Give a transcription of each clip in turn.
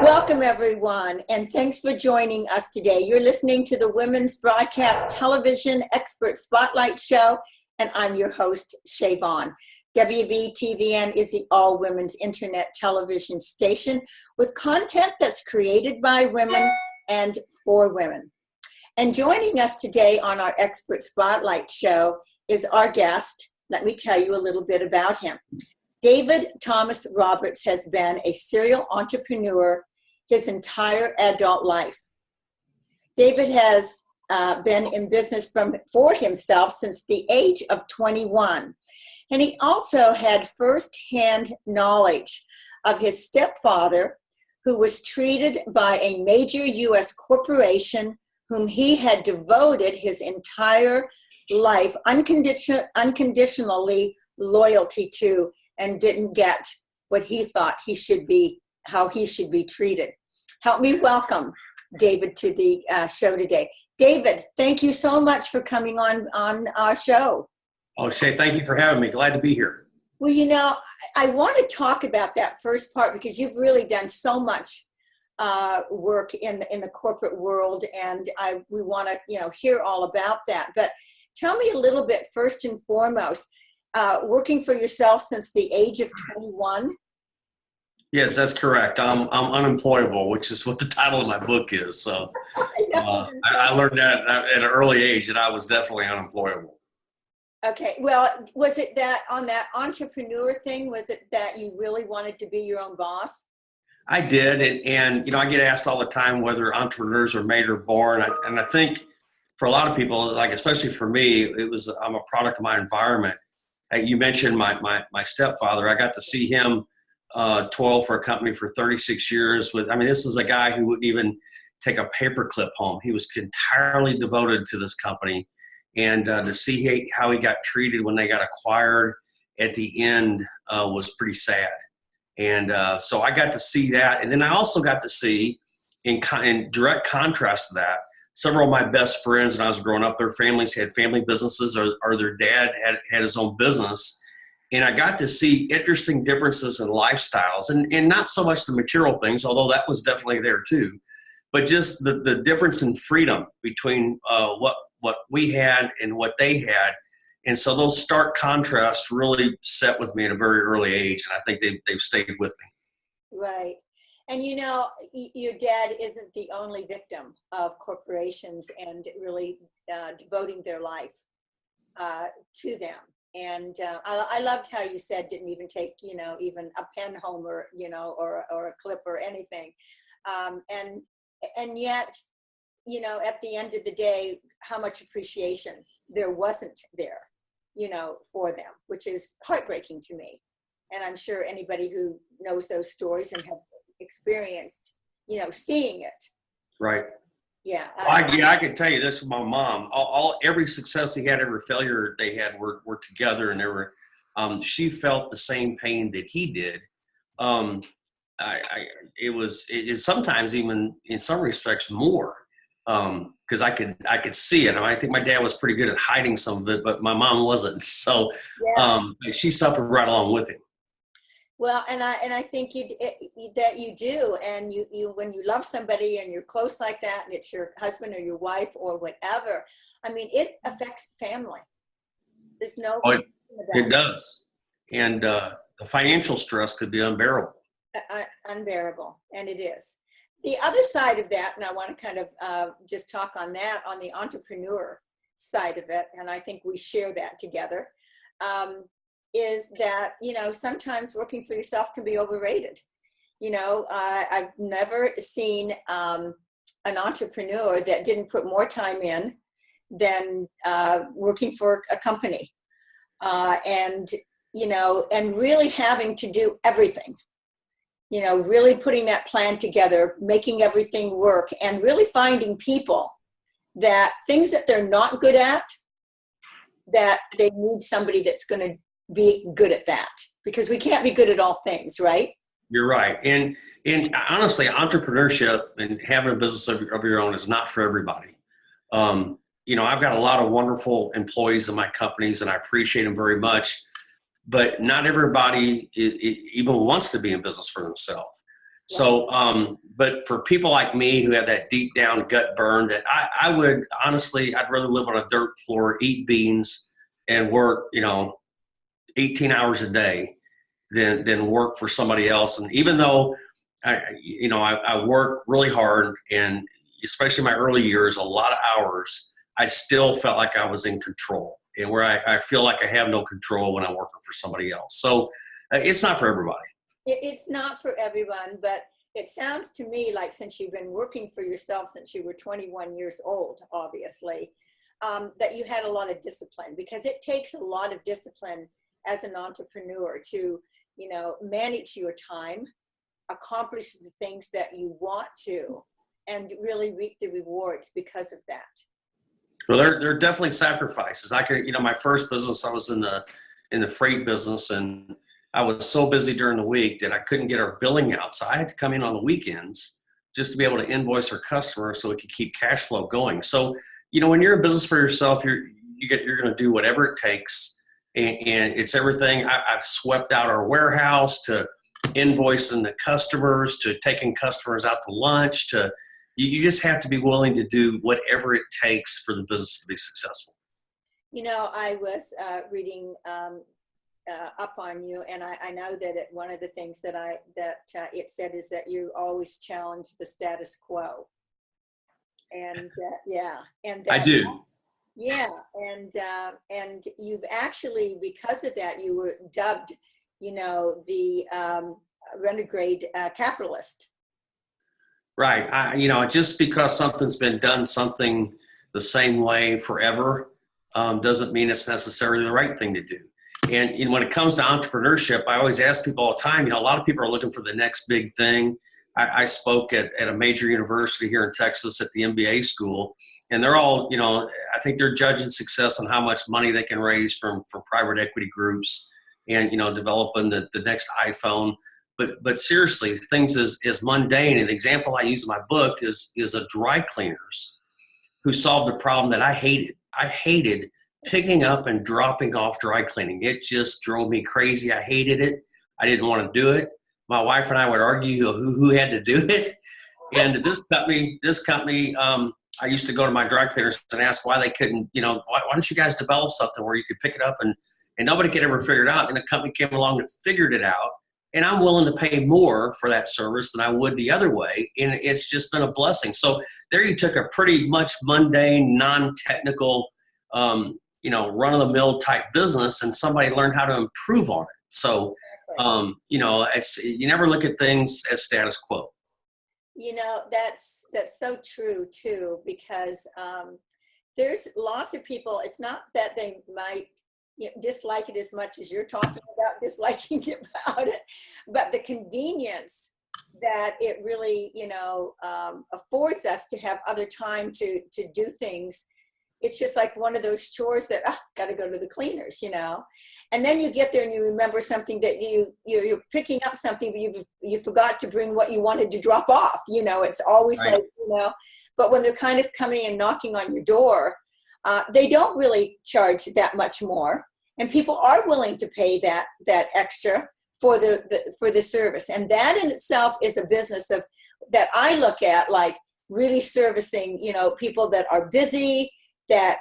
Welcome, everyone, and thanks for joining us today. You're listening to the Women's Broadcast Television Expert Spotlight Show, and I'm your host, Shay Vaughn. WBTVN is the all-women's internet television station with content that's created by women and for women. And joining us today on our Expert Spotlight Show is our guest. Let me tell you a little bit about him. David Thomas Roberts has been a serial entrepreneur his entire adult life. David has been in business for himself since the age of 21. And he also had firsthand knowledge of his stepfather, who was treated by a major U.S. corporation whom he had devoted his entire life unconditionally loyalty to, and didn't get what he thought he should be, how he should be treated. Help me welcome David to the show today. David, thank you so much for coming on our show. Oh, Shay, thank you for having me. Glad to be here. Well, you know, I want to talk about that first part because you've really done so much work in the corporate world, and we want to, hear all about that. But tell me a little bit, first and foremost, working for yourself since the age of 21. Yes, that's correct. I'm unemployable, which is what the title of my book is. So I learned that at an early age, and I was definitely unemployable. Okay. Well, was it that on that entrepreneur thing, was it that you really wanted to be your own boss? I did. And I get asked all the time whether entrepreneurs are made or born. And I think for a lot of people, like especially for me, I'm a product of my environment. You mentioned my stepfather. I got to see him 12 for a company for 36 years. This is a guy who wouldn't even take a paperclip home. He was entirely devoted to this company. And to see how he got treated when they got acquired at the end was pretty sad. And so I got to see that. And then I also got to see, in direct contrast to that, several of my best friends when I was growing up, their families had family businesses or their dad had his own business. And I got to see interesting differences in lifestyles and not so much the material things, although that was definitely there too, but just the difference in freedom between what we had and what they had. And so those stark contrasts really set with me at a very early age. And I think they've stayed with me. Right. And your dad isn't the only victim of corporations and really devoting their life to them. And I loved how you said didn't even take, even a pen home or a clip or anything. And yet, at the end of the day, how much appreciation there wasn't there, for them, which is heartbreaking to me. And I'm sure anybody who knows those stories and have experienced, seeing it. Right. Yeah. I can tell you this with my mom. Every success he had, every failure they had were together, and they were. She felt the same pain that he did. It is sometimes even in some respects more, because I could see it. I think my dad was pretty good at hiding some of it, but my mom wasn't. So she suffered right along with him. Well, and I think that you do, and you when you love somebody and you're close like that, and it's your husband or your wife or whatever, it affects family. There's no. It does, and the financial stress could be unbearable. Unbearable, and it is. The other side of that, and I want to kind of just talk on that, on the entrepreneur side of it, and I think we share that together. Is that, sometimes working for yourself can be overrated. I've never seen an entrepreneur that didn't put more time in than working for a company. And really having to do everything, really putting that plan together, making everything work, and really finding people that things that they're not good at, that they need somebody that's going to be good at that, because we can't be good at all things, right? You're right. And honestly, entrepreneurship and having a business of your own is not for everybody. I've got a lot of wonderful employees in my companies, and I appreciate them very much. But not everybody even wants to be in business for themselves. So, but for people like me who have that deep down gut burn, that I would honestly, I'd rather live on a dirt floor, eat beans, and work, 18 hours a day than work for somebody else. And even though I work really hard, and especially my early years, a lot of hours, I still felt like I was in control, and where I feel like I have no control when I'm working for somebody else. So it's not for everybody. It's not for everyone, but it sounds to me like, since you've been working for yourself since you were 21 years old, obviously, that you had a lot of discipline, because it takes a lot of discipline as an entrepreneur to, manage your time, accomplish the things that you want to, and really reap the rewards because of that. Well, there are definitely sacrifices. My first business, I was in the freight business, and I was so busy during the week that I couldn't get our billing out. So I had to come in on the weekends just to be able to invoice our customers so we could keep cash flow going. So, when you're in business for yourself, you're going to do whatever it takes. And it's everything. I've swept out our warehouse, to invoicing the customers, to taking customers out to lunch, to you just have to be willing to do whatever it takes for the business to be successful. I was reading up on you, and I know that one of the things that it said is that you always challenge the status quo. And and I do. Yeah, and you've actually, because of that, you were dubbed, the renegade capitalist. Right. Just because something's been done something the same way forever doesn't mean it's necessarily the right thing to do. And when it comes to entrepreneurship, I always ask people all the time, a lot of people are looking for the next big thing. I spoke at a major university here in Texas at the MBA school, and they're all, I think they're judging success on how much money they can raise from private equity groups and, developing the next iPhone. But seriously, things as mundane. And the example I use in my book is a dry cleaners who solved a problem that I hated. I hated picking up and dropping off dry cleaning. It just drove me crazy. I hated it. I didn't want to do it. My wife and I would argue who had to do it. And this company, I used to go to my dry cleaners and ask why they couldn't, why don't you guys develop something where you could pick it up and nobody could ever figure it out. And a company came along and figured it out. And I'm willing to pay more for that service than I would the other way. And it's just been a blessing. So there you took a pretty much mundane, non-technical, run-of-the-mill type business, and somebody learned how to improve on it. So, you never look at things as status quo. That's so true too, because there's lots of people, it's not that they might dislike it as much as you're talking about disliking about it, but the convenience that it really, affords us to have other time to do things. It's just like one of those chores that, got to go to the cleaners, and then you get there and you remember something that you're picking up something, but you forgot to bring what you wanted to drop off. It's always right. Like, but when they're kind of coming and knocking on your door, they don't really charge that much more. And people are willing to pay that extra for the service. And that in itself is a business that I look at, like really servicing, people that are busy, that,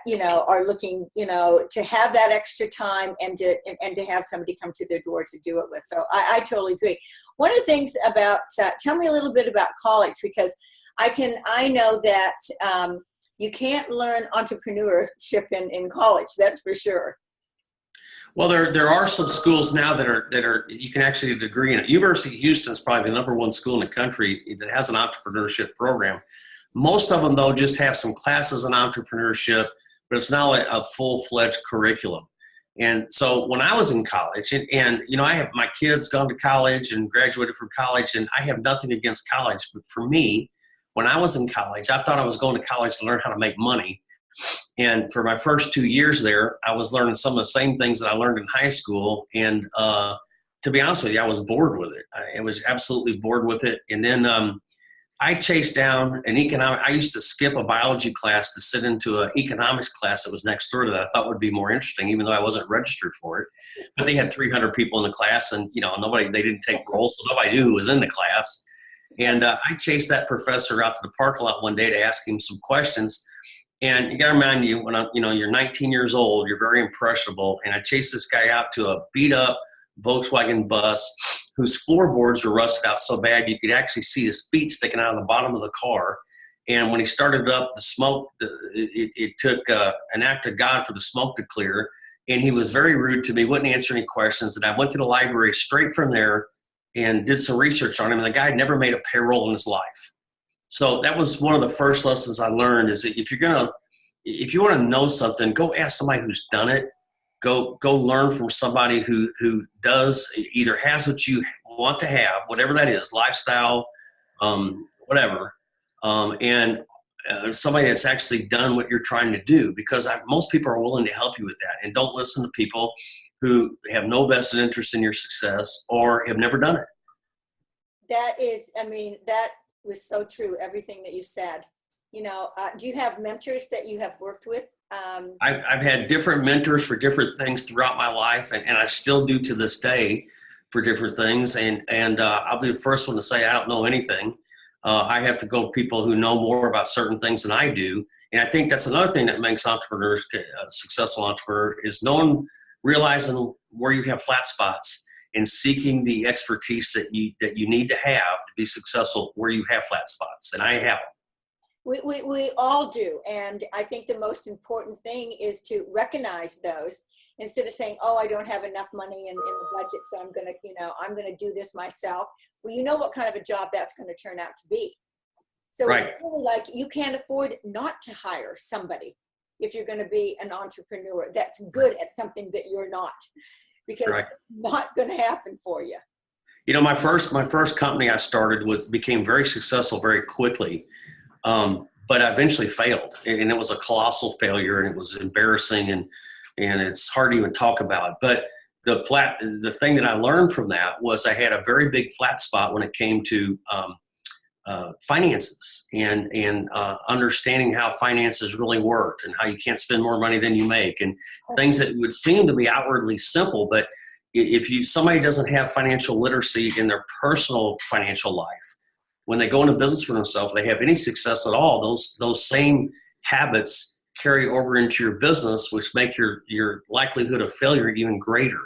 are looking, to have that extra time and to have somebody come to their door to do it with. So I totally agree. One of the things about, tell me a little bit about college, because I know that you can't learn entrepreneurship in college, that's for sure. Well, there are some schools now that are you can actually get a degree in it. University of Houston is probably the #1 school in the country that has an entrepreneurship program. Most of them, though, just have some classes in entrepreneurship, but it's not like a full-fledged curriculum. And so when I was in college, and I have my kids gone to college and graduated from college, and I have nothing against college, but for me, when I was in college, I thought I was going to college to learn how to make money. And for my first 2 years there, I was learning some of the same things that I learned in high school. And to be honest with you, I was bored with it. I was absolutely bored with it. And then I chased down an economic. I used to skip a biology class to sit into an economics class that was next door to that I thought would be more interesting, even though I wasn't registered for it. But they had 300 people in the class, and they didn't take roll, so nobody knew who was in the class. And I chased that professor out to the parking lot one day to ask him some questions. And you got to remind you, when you're 19 years old, you're very impressionable. And I chased this guy out to a beat up Volkswagen bus whose floorboards were rusted out so bad you could actually see his feet sticking out of the bottom of the car. And when he started up, the smoke, it took an act of God for the smoke to clear. And he was very rude to me, wouldn't answer any questions. And I went to the library straight from there and did some research on him. And the guy had never made a payroll in his life. So that was one of the first lessons I learned, is that if you want to know something, go ask somebody who's done it. Go learn from somebody who does, either has what you want to have, whatever that is, lifestyle, whatever, and somebody that's actually done what you're trying to do, because most people are willing to help you with that. And don't listen to people who have no vested interest in your success or have never done it. That was so true, everything that you said. Do you have mentors that you have worked with? I've had different mentors for different things throughout my life, and I still do to this day for different things. And I'll be the first one to say I don't know anything. I have to go to people who know more about certain things than I do. And I think that's another thing that makes entrepreneurs a successful entrepreneur, is realizing where you have flat spots and seeking the expertise that you need to have to be successful where you have flat spots. And I have them. We all do. And I think the most important thing is to recognize those, instead of saying, oh, I don't have enough money in the budget, so I'm going to do this myself. Well, you know what kind of a job that's going to turn out to be. So right. It's really like you can't afford not to hire somebody if you're going to be an entrepreneur that's good at something that you're not, because right. It's not going to happen for you. My first company I started became very successful very quickly. But I eventually failed, and it was a colossal failure, and it was embarrassing, and it's hard to even talk about. But the thing that I learned from that was I had a very big flat spot when it came to finances and understanding how finances really worked, and how you can't spend more money than you make, and things that would seem to be outwardly simple. But if somebody doesn't have financial literacy in their personal financial life, when they go into business for themselves, they have any success at all, those same habits carry over into your business, which make your likelihood of failure even greater.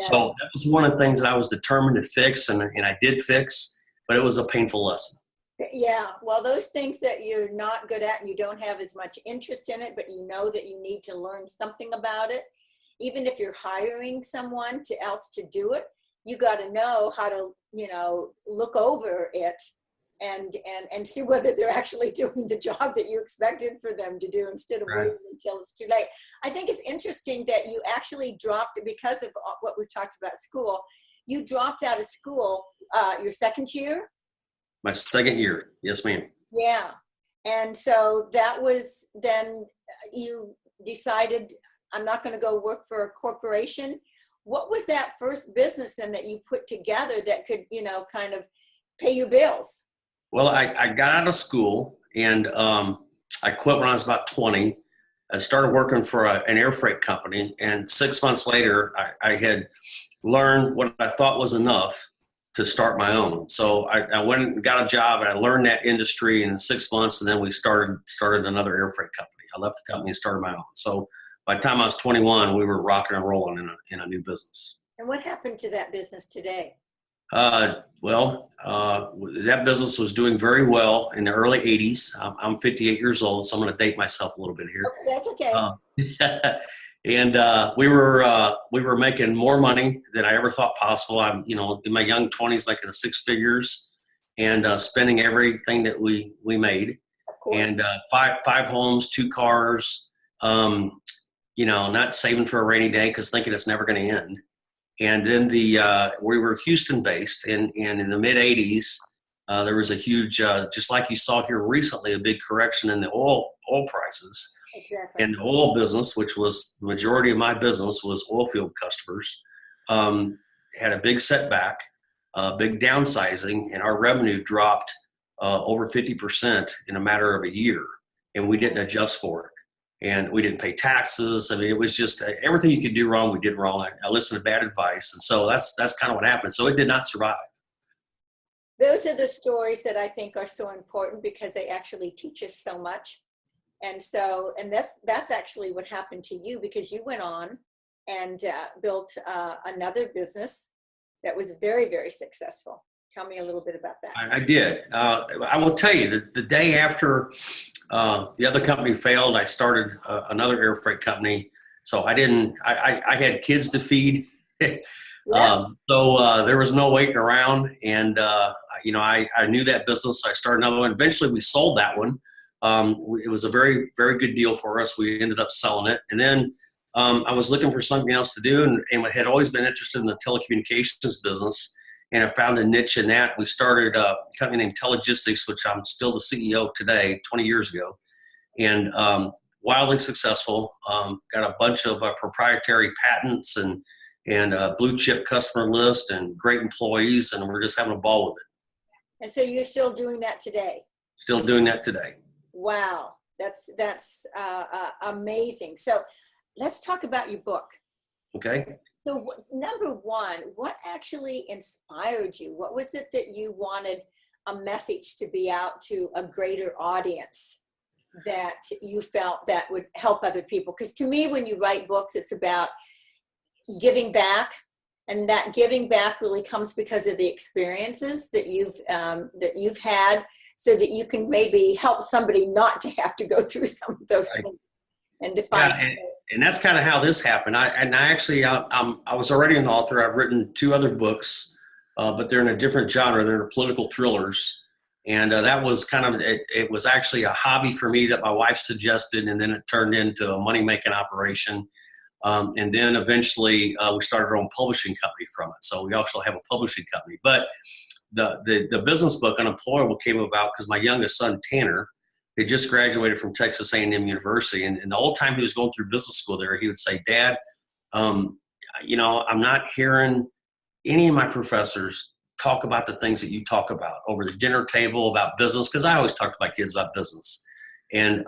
So that was one of the things that I was determined to fix, and I did fix, but it was a painful lesson. Yeah, well, those things that you're not good at and you don't have as much interest in it, but you know that you need to learn something about it, even if you're hiring someone else to do it, you got to know how to, look over it and see whether they're actually doing the job that you expected for them to do, instead of waiting until it's too late. I think it's interesting that you actually dropped, because of what we've talked about school, you dropped out of school your second year? My second year. Yes, ma'am. Yeah. And so that was, then you decided, I'm not going to go work for a corporation. What was that first business then that you put together that could, kind of pay your bills? Well, I got out of school, and I quit when I was about 20. I started working for an air freight company, and 6 months later, I had learned what I thought was enough to start my own. So I went and got a job, and I learned that industry in 6 months, and then we started another air freight company. I left the company and started my own. So by the time I was 21, we were rocking and rolling in a new business. And what happened to that business today? That business was doing very well in the early 80s. I'm 58 years old, so I'm going to date myself a little bit here. Okay, that's okay. And we were making more money than I ever thought possible. I'm, in my young 20s, making six figures, and spending everything that we made. And five homes, 2 cars. Not saving for a rainy day because thinking it's never going to end. And then we were Houston based, and in the mid 80s, there was a huge, just like you saw here recently, a big correction in the oil prices. Exactly. And the oil business, which was the majority of my business, was oil field customers, had a big setback, big downsizing, and our revenue dropped over 50% in a matter of a year, and we didn't adjust for it. And we didn't pay taxes. I mean, it was just everything you could do wrong, we did wrong. I listened to bad advice. And so that's kind of what happened. So it did not survive. Those are the stories that I think are so important because they actually teach us so much. And so, and that's actually what happened to you, because you went on and built another business that was very, very successful. Tell me a little bit about that. I did. I will tell you that the day after the other company failed, I started another air freight company. So I didn't. I had kids to feed, Yeah. so there was no waiting around. And I knew that business. So I started another one. Eventually, we sold that one. It was a very, very good deal for us. We ended up selling it, and then I was looking for something else to do, and had always been interested in the telecommunications business. And I found a niche in that. We started a company named Telegistics, which I'm still the CEO of today, 20 years ago, and wildly successful. Got a bunch of proprietary patents and a blue chip customer list and great employees, and we're just having a ball with it. And so you're still doing that today? Still doing that today. Wow, that's amazing. So let's talk about your book. Okay. So number one, what actually inspired you? What was it that you wanted a message to be out to a greater audience that you felt that would help other people? Because to me, when you write books, it's about giving back, and that giving back really comes because of the experiences that you've had, so that you can maybe help somebody not to have to go through some of those things and define. Yeah, and that's kind of how this happened. I was already an author. I've written 2 other books, but they're in a different genre. They're political thrillers. And that was it was actually a hobby for me that my wife suggested, and then it turned into a money-making operation. And then eventually we started our own publishing company from it. So we also have a publishing company. But the business book, Unemployable, came about because my youngest son, Tanner, had just graduated from Texas A&M University. And the whole time he was going through business school there, he would say, Dad, I'm not hearing any of my professors talk about the things that you talk about over the dinner table about business, because I always talk to my kids about business. And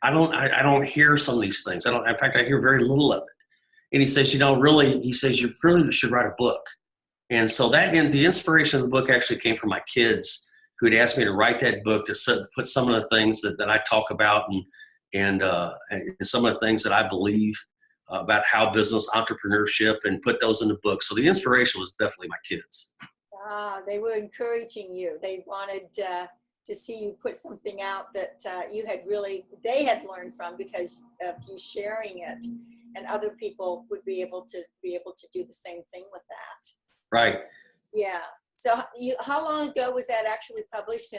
I don't hear some of these things. In fact, I hear very little of it. And he says, you really should write a book. And so the inspiration of the book actually came from my kids, who had asked me to write that book to put some of the things that I talk about and some of the things that I believe about how business, entrepreneurship, and put those in the book. So the inspiration was definitely my kids. They were encouraging you. They wanted to see you put something out that they had learned from because of you sharing it, and other people would be able to do the same thing with that. Right. Yeah. So how long ago was that actually published?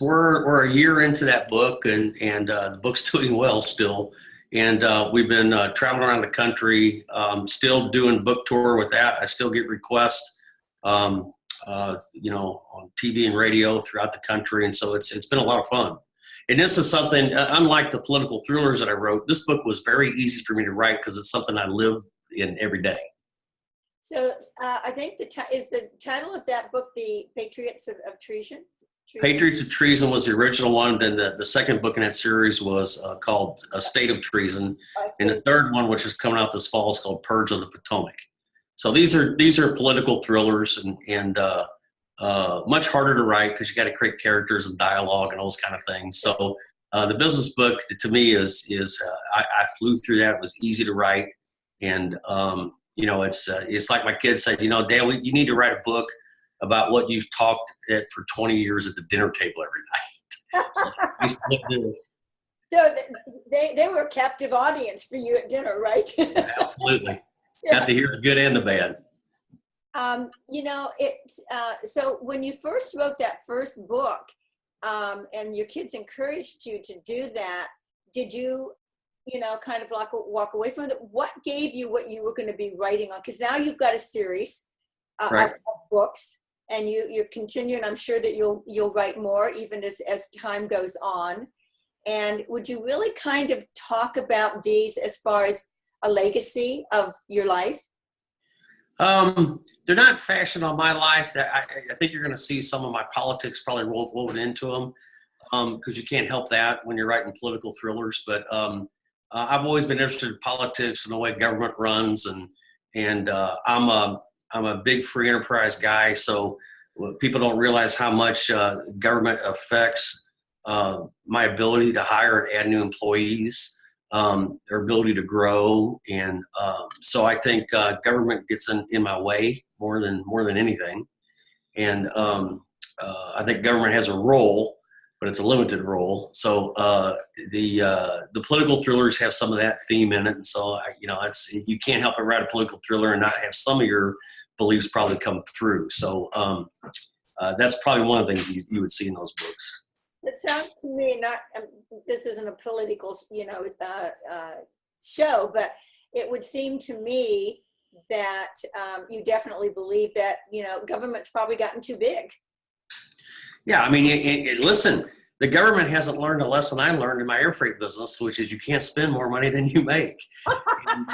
We're a year into that book, and the book's doing well still. And we've been traveling around the country, still doing book tour with that. I still get requests, on TV and radio throughout the country. And so it's been a lot of fun. And this is something, unlike the political thrillers that I wrote, this book was very easy for me to write because it's something I live in every day. So I think is the title of that book, The Patriots of Treason? Patriots of Treason was the original one. Then the second book in that series was called A State of Treason. And the third one, which is coming out this fall, is called Purge of the Potomac. So these are political thrillers and much harder to write because you got to create characters and dialogue and all those kind of things. So the business book to me is I flew through that. It was easy to write. And it's like my kids said, Dad, you need to write a book about what you've talked at for 20 years at the dinner table every night. So they were a captive audience for you at dinner, right? Yeah, absolutely. Yeah. Got to hear the good and the bad. So when you first wrote that first book, and your kids encouraged you to do that, did you kind of like walk away from it? What gave you what you were going to be writing on? Because now you've got a series Right. of books, and you're continuing. I'm sure that you'll write more even as time goes on. And would you really kind of talk about these as far as a legacy of your life? They're not fashioned on my life. I think you're going to see some of my politics probably woven into them, because you can't help that when you're writing political thrillers. But I've always been interested in politics and the way government runs, and I'm a big free enterprise guy. So people don't realize how much government affects my ability to hire and add new employees, their ability to grow. And so I think government gets in my way more than anything. And I think government has a role, but it's a limited role. So the political thrillers have some of that theme in it, and so you can't help but write a political thriller and not have some of your beliefs probably come through. So that's probably one of the things you would see in those books. It sounds to me not. This isn't a political, show, but it would seem to me that you definitely believe that government's probably gotten too big. Yeah, I mean, listen, the government hasn't learned a lesson I learned in my air freight business, which is you can't spend more money than you make. And,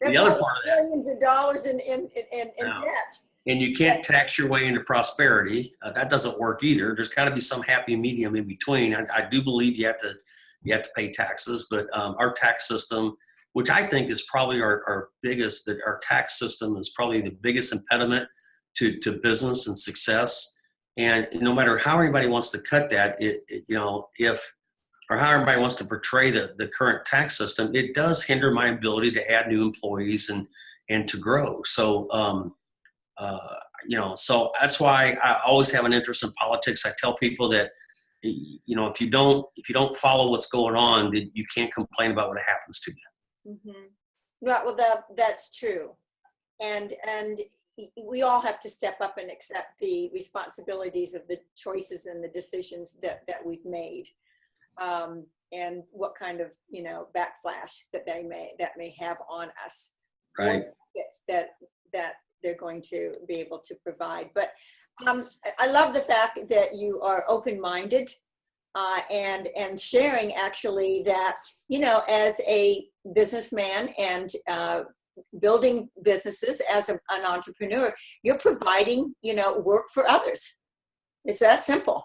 the other part of that, millions of dollars in debt. And you can't tax your way into prosperity. That doesn't work either. There's got to be some happy medium in between. I do believe you have to pay taxes, but our tax system, which I think is probably our tax system is probably the biggest impediment to business and success. And no matter how anybody wants to cut that, or how everybody wants to portray the current tax system, it does hinder my ability to add new employees and to grow. So, so that's why I always have an interest in politics. I tell people that, if you don't follow what's going on, then you can't complain about what happens to you. Mm-hmm. Well, that's true. And we all have to step up and accept the responsibilities of the choices and the decisions that we've made, and what kind of backflash that may have on us, right? That they're going to be able to provide. But I love the fact that you are open-minded and sharing actually that as a businessman and building businesses as an entrepreneur, you're providing, work for others. It's that simple.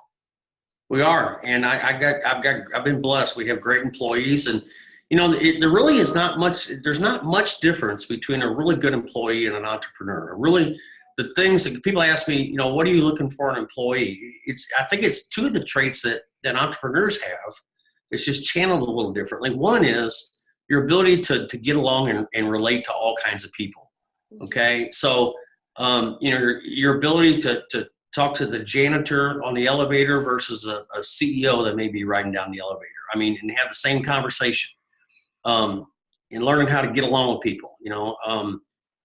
We are, and I've been blessed. We have great employees, and there really is not much. There's not much difference between a really good employee and an entrepreneur. Really, the things that people ask me, what are you looking for in an employee? I think it's two of the traits that entrepreneurs have. It's just channeled a little differently. One is your ability to get along and relate to all kinds of people. Okay. So, your ability to talk to the janitor on the elevator versus a CEO that may be riding down the elevator. I mean, and have the same conversation, and learning how to get along with people,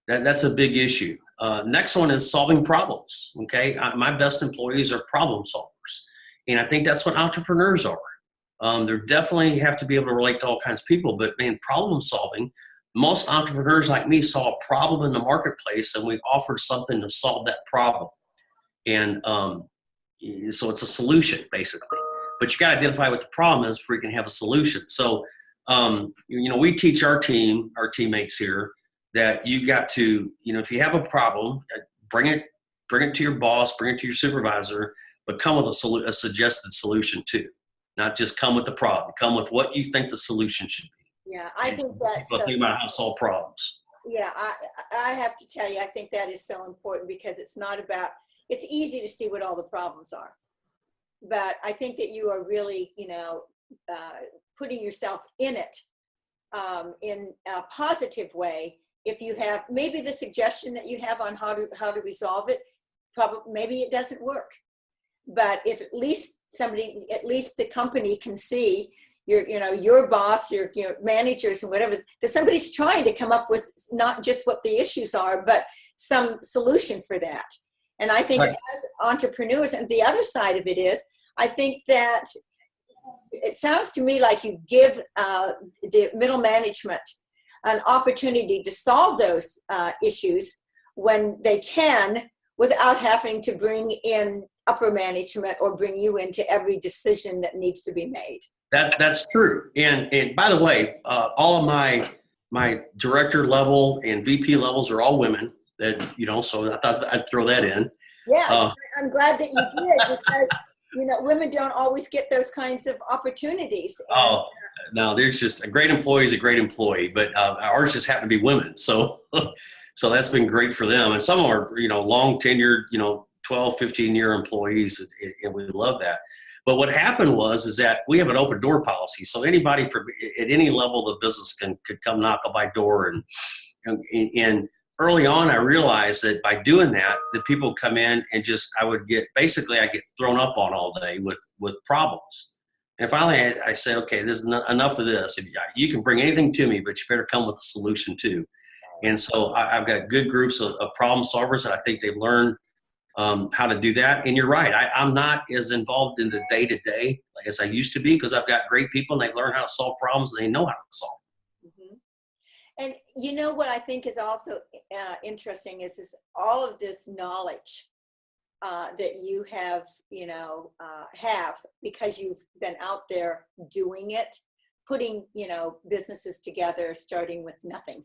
that's a big issue. Next one is solving problems. Okay. My best employees are problem solvers. And I think that's what entrepreneurs are. They definitely have to be able to relate to all kinds of people, but man, problem solving, most entrepreneurs like me saw a problem in the marketplace and we offered something to solve that problem. And so it's a solution basically, but you got to identify what the problem is before you can have a solution. So, we teach our teammates here that you got to, if you have a problem, bring it to your boss, bring it to your supervisor, but come with a suggested solution too. Not just come with the problem, come with what you think the solution should be. Yeah, I think that's people think about how to solve problems. Yeah, I have to tell you, I think that is so important because it's easy to see what all the problems are. But I think that you are really, putting yourself in it in a positive way. If you have maybe the suggestion that you have on how to resolve it, maybe it doesn't work. But if at least the company can see your boss, your managers and whatever, that somebody's trying to come up with not just what the issues are, but some solution for that. And I think as entrepreneurs, and the other side of it is, I think that it sounds to me like you give the middle management an opportunity to solve those issues when they can, without having to bring in upper management or bring you into every decision that needs to be made. That's true. And by the way, all of my director level and VP levels are all women. That so I thought I'd throw that in. Yeah, I'm glad that you did because women don't always get those kinds of opportunities. No, there's just a great employee is a great employee, but ours just happen to be women. So so that's been great for them, and some are long tenured, 12, 15-year employees, and we love that. But what happened is that we have an open door policy. So anybody from at any level of the business could come knock on my door. And early on, I realized that by doing that, the people come in and I get thrown up on all day with problems. And finally, I said, okay, there's enough of this. You can bring anything to me, but you better come with a solution too. And so I've got good groups of problem solvers, and I think they've learned how to do that. And you're right. I'm not as involved in the day-to-day as I used to be, because I've got great people and they've learned how to solve problems and they know how to solve. Mm-hmm. And you know what I think is also interesting is all of this knowledge that you have because you've been out there doing it, putting, businesses together, starting with nothing,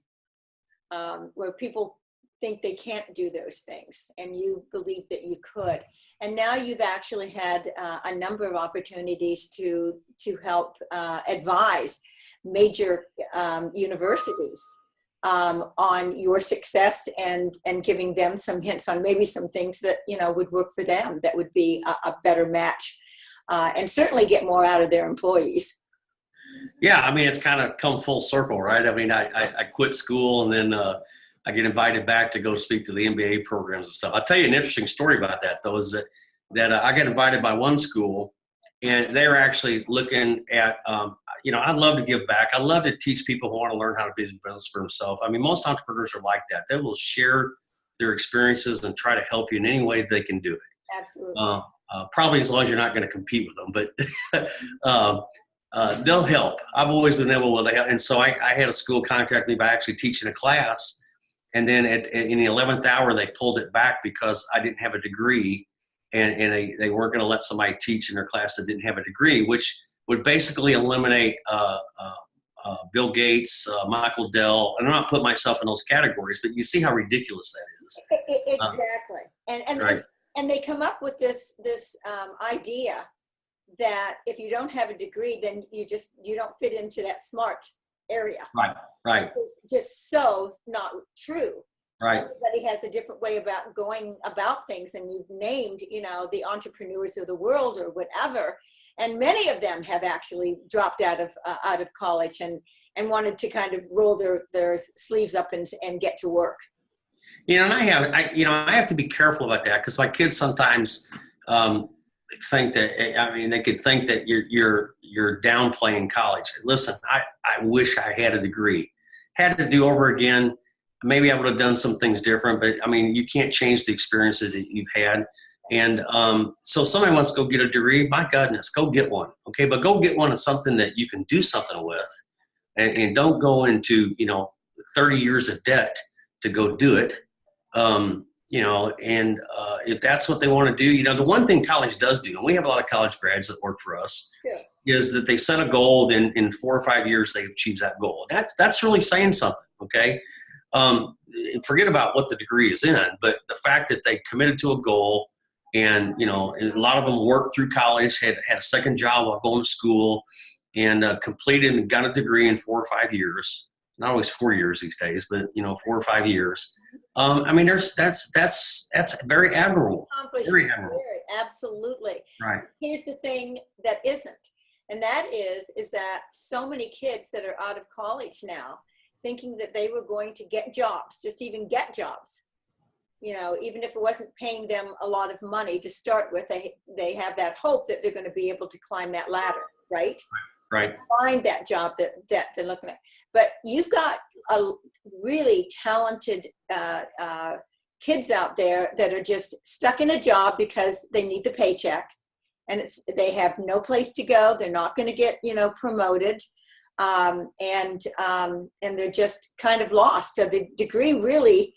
where people think they can't do those things, and you believe that you could. And now you've actually had a number of opportunities to help advise major universities on your success and giving them some hints on maybe some things that would work for them, that would be a better match, and certainly get more out of their employees. Yeah, I mean, it's kind of come full circle, right? I mean, I quit school, and then I get invited back to go speak to the MBA programs and stuff. I'll tell you an interesting story about that, though, is that I got invited by one school, and they were actually looking at, I love to give back. I love to teach people who want to learn how to do business for themselves. I mean, most entrepreneurs are like that. They will share their experiences and try to help you in any way they can do it. Absolutely. Probably as long as you're not going to compete with them, but they'll help. I've always been able to help. And so I had a school contact me by actually teaching a class. And then in the 11th hour, they pulled it back because I didn't have a degree, and they weren't going to let somebody teach in their class that didn't have a degree, which would basically eliminate Bill Gates, Michael Dell. And I'm not putting myself in those categories, but you see how ridiculous that is. Exactly. Right. And they come up with this idea that if you don't have a degree, then you don't fit into that smart area. Right. It's just so not true. Right. Everybody has a different way about going about things, and you've named, the entrepreneurs of the world or whatever, and many of them have actually dropped out of college and wanted to kind of roll their sleeves up and get to work. And I have to be careful about that, because my kids sometimes think that, they could think that you're downplaying college. Listen, I wish I had a degree. Had to do over again, maybe I would have done some things different, but I mean, you can't change the experiences that you've had. And so if somebody wants to go get a degree, my goodness, go get one. Okay, but go get one of something that you can do something with, and don't go into 30 years of debt to go do it. If that's what they want to do, the one thing college does do, and we have a lot of college grads that work for us, is that they set a goal, and in 4 or 5 years they achieve that goal. That's really saying something, okay? Forget about what the degree is in, but the fact that they committed to a goal, and a lot of them worked through college, had a second job while going to school, and completed and got a degree in 4 or 5 years. Not always 4 years these days, but 4 or 5 years. That's very admirable. Very admirable. Absolutely. Right. Here's the thing that isn't, and that is that so many kids that are out of college now, thinking that they were going to get jobs, just even get jobs, even if it wasn't paying them a lot of money to start with, they have that hope that they're going to be able to climb that ladder, right? Right. Find that job that they're looking at. But you've got a really talented kids out there that are just stuck in a job because they need the paycheck, and they have no place to go. They're not going to get promoted, and they're just kind of lost. So the degree really,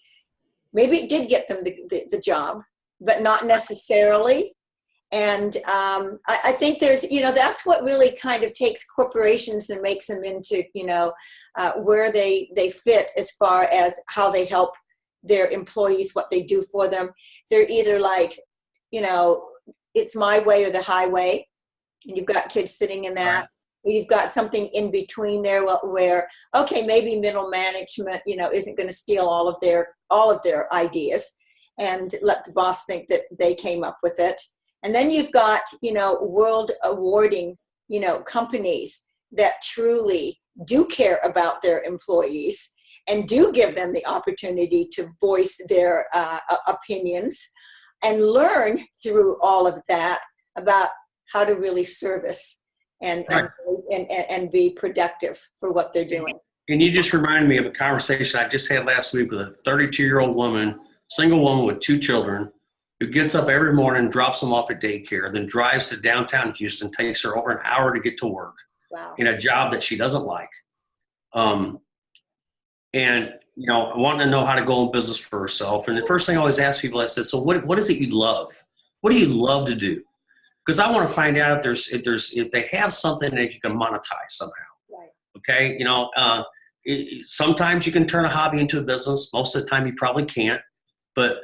maybe it did get them the job, but not necessarily. And I think there's, that's what really kind of takes corporations and makes them into, where they fit as far as how they help their employees, what they do for them. They're either like, it's my way or the highway. And you've got kids sitting in that. Or you've got something in between there where, okay, maybe middle management, isn't going to steal all of their ideas. and let the boss think that they came up with it. And then you've got, world awarding, companies that truly do care about their employees and do give them the opportunity to voice their opinions and learn through all of that about how to really service and be productive for what they're doing. And you just reminded me of a conversation I just had last week with a 32-year-old woman, single woman with 2 children, who gets up every morning, drops them off at daycare, then drives to downtown Houston, takes her over an hour to get to work. Wow. In a job that she doesn't like. And, wanting to know how to go in business for herself. And the first thing I always ask people, I said, so what is it you love? What do you love to do? Because I want to find out if they have something that you can monetize somehow. Right. Okay. Sometimes you can turn a hobby into a business. Most of the time you probably can't. But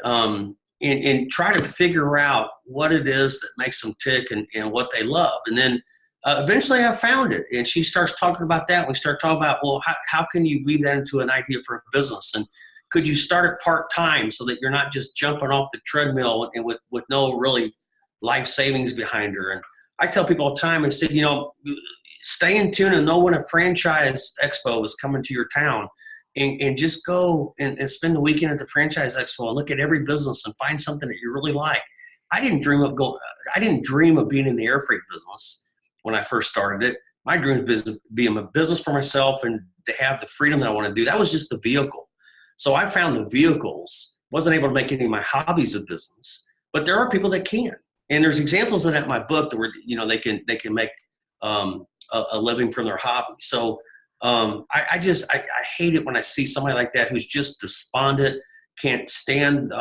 and try to figure out what it is that makes them tick and what they love. And then eventually I found it. And she starts talking about that. We start talking about, well, how can you weave that into an idea for a business? And could you start it part-time so that you're not just jumping off the treadmill and with no really life savings behind her? And I tell people all the time, I said, stay in tune and know when a franchise expo is coming to your town. And just go and spend the weekend at the franchise expo and look at every business and find something that you really like. I didn't dream of being in the air freight business when I first started it. My dream was to be in a business for myself and to have the freedom that I want to do. That was just the vehicle. So I found the vehicles, wasn't able to make any of my hobbies a business, but there are people that can. And there's examples of that in my book that were, they can make a living from their hobby. So I hate it when I see somebody like that who's just despondent, can't stand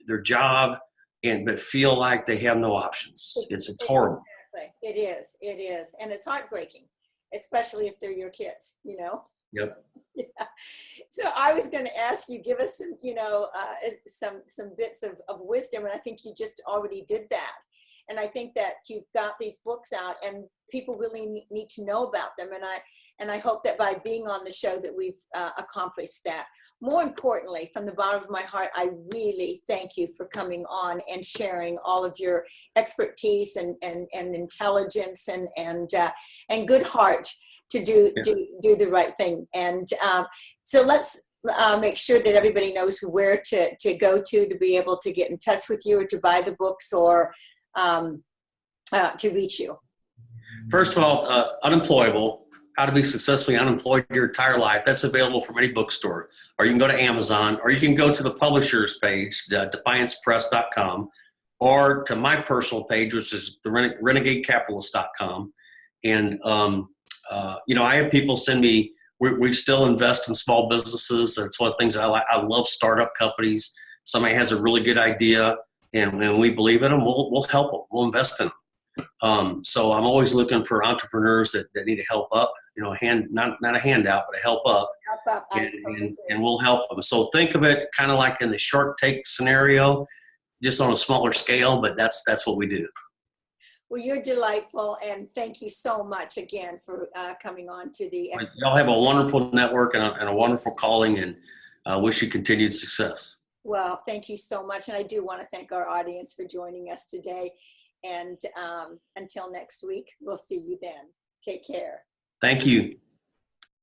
their job, but feel like they have no options. It's horrible. Exactly. It is. And it's heartbreaking, especially if they're your kids, Yep. Yeah. So I was going to ask you, give us some, some bits of wisdom. And I think you just already did that. And I think that you've got these books out and people really need to know about them. And I hope that by being on the show that we've accomplished that. More importantly, from the bottom of my heart, I really thank you for coming on and sharing all of your expertise and intelligence and good heart to do the right thing. And so let's make sure that everybody knows where to go to be able to get in touch with you or to buy the books or to reach you. First of all, Unemployable, How to Be Successfully Unemployed Your Entire Life. That's available from any bookstore. Or you can go to Amazon, or you can go to the publisher's page, defiancepress.com, or to my personal page, which is the renegadecapitalist.com. And, I have people send me, we still invest in small businesses. That's one of the things I like. I love startup companies. Somebody has a really good idea, and we believe in them, we'll help them. We'll invest in them. So I'm always looking for entrepreneurs that need to help up, not a handout, but a help up. And we'll help them. So think of it kind of like in the Shark Tank scenario, just on a smaller scale, but that's what we do. Well, you're delightful, and thank you so much again for coming on to the. Y'all have a wonderful network and a wonderful calling, and wish you continued success. Well, thank you so much, and I do want to thank our audience for joining us today. And until next week, we'll see you then. Take care. Thank you.